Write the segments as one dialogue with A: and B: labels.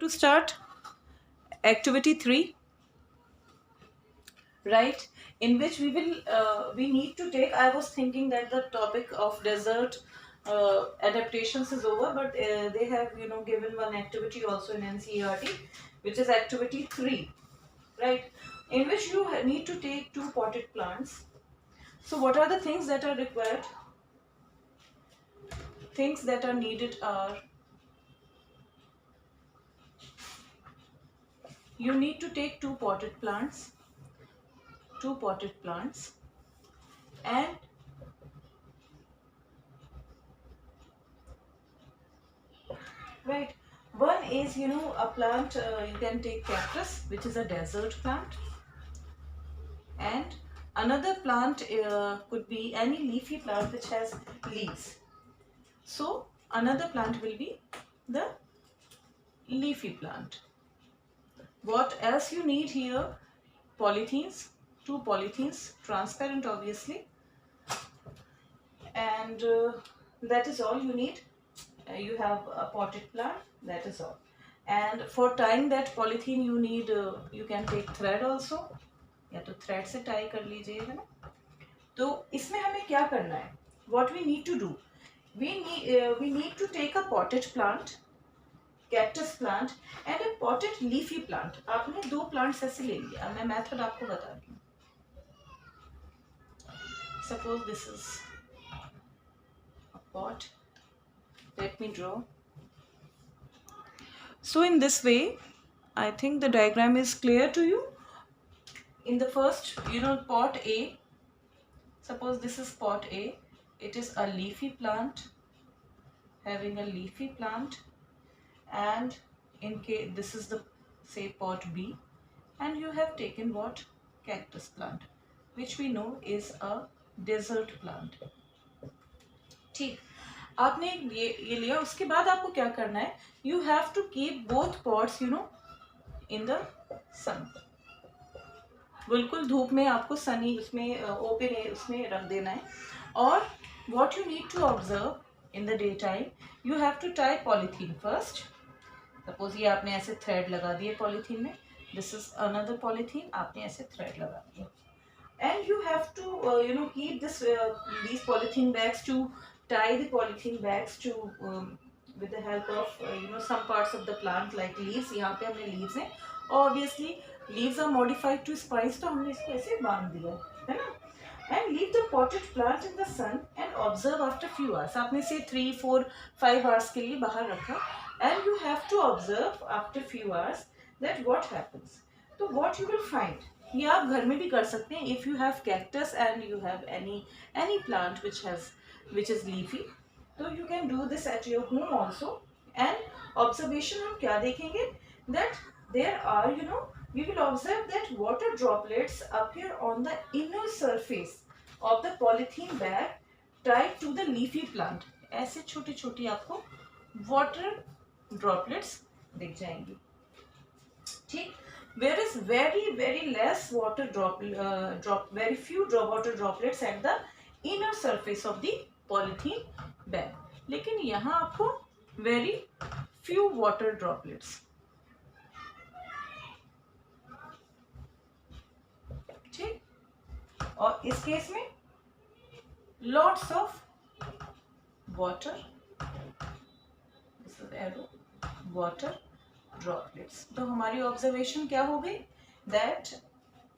A: to start activity 3, right, in which we need to take. I was thinking that the topic of desert adaptations is over, but they have given one activity also in NCERT, which is activity 3, right, in which you need to take 2 potted plants. So what are the things that are required? Things that are needed are, you need to take 2 potted plants, and right, one is a plant, you can take cactus, which is a desert plant, and another plant could be any leafy plant which has leaves. So another plant will be the leafy plant. What else you need here? Polythenes, 2 polythenes, transparent obviously, and that is all you need. You have a potted plant, that is all. And for tying that polythene you need, you can take thread also, या तो thread से tie कर लीजिएगा ना. तो इसमें हमें क्या करना है? What we need to do? We need to take a potted plant, cactus plant, and a potted leafy plant. आपने 2 plants ऐसे ले लिया. मैं method आपको बता रही हूँ. Suppose this is a pot. Let me draw. So in this way, I think the diagram is clear to you. In the first, pot A, suppose this is pot A, it is a leafy plant, having a leafy plant, and in case this is the, say, pot B, and you have taken what? Cactus plant, which we know is a desert plant. ठीक, आपने ये लिया. उसके बाद आपको क्या करना है? You have to keep both pots in the sun. बिल्कुल धूप में आपको सनी उसमें ओपन है उसमें रख देना है. और what you need to observe in the daytime, you have to tie polythene first. Suppose ये आपने ऐसे thread लगा दिए polythene में. This is another polythene, आपने ऐसे thread लगा दिया. And you have to keep these polythene bags, to tie the polythene bags to with the help of some parts of the plant like leaves. यहाँ पे हमने leaves हैं. Obviously leaves are modified to spice, तो हमने इसको ऐसे बांध दिया है ना. And leave the potted plant in the sun and observe after few hours. आपने से 3, 4, 5 hours के लिए बाहर रखा, and you have to observe after few hours that what happens. तो what you will find, ये आप घर में भी कर सकते हैं. If you have cactus and you have any plant which is leafy, so you can do this at your home also. And observation हम क्या देखेंगे? That there are we will observe that water droplets appear on the inner surface of the polythene bag tied to the leafy plant. ऐसे छोटी छोटी आपको water droplets दिख जाएंगी. ठीक, whereas very less water very few water droplets at the inner surface of the polythene bag. लेकिन यहाँ आपको very few water droplets. ठीक, और इस केस में lots of water, this is arrow, water droplets. तो हमारी observation क्या हो गई? That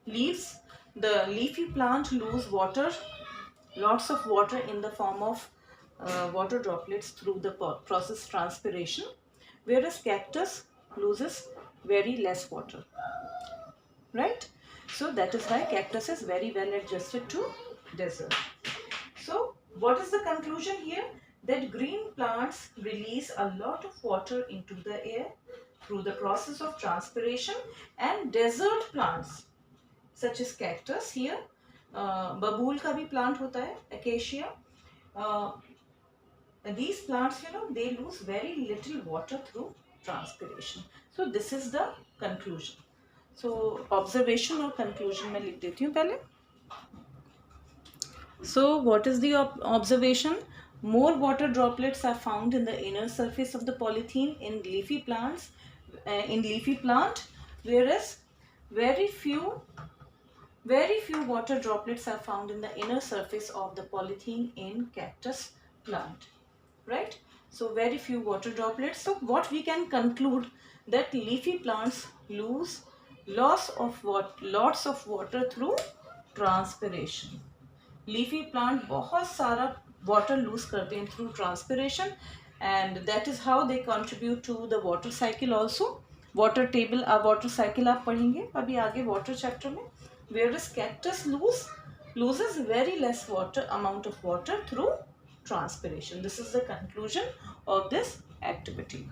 A: the leafy plant lose water, lots of water in the form of water droplets through the process transpiration, whereas cactus loses very less water, right? So that is why cactus is very well adjusted to desert. So what is the conclusion here? That green plants release a lot of water into the air through the process of transpiration, and desert plants such as cactus here, बबूल का भी plant होता है, acacia, these plants they lose very little water through transpiration. So this is the conclusion. So observation और conclusion मैं लिख देती हूँ पहले. So what is the observation? More water droplets are found in the inner surface of the polythene in leafy plants, in leafy plant, whereas very few water droplets are found in the inner surface of the polythene in cactus plant, right? So very few water droplets. So what we can conclude, that leafy plants lose lots of water through transpiration. Leafy plant बहुत सारा water lose करते हैं through transpiration, and that is how they contribute to the water cycle also. Water table water cycle आप पढ़ेंगे अभी आगे water chapter में. Where is cactus loses very less amount of water through transpiration. This is the conclusion of this activity.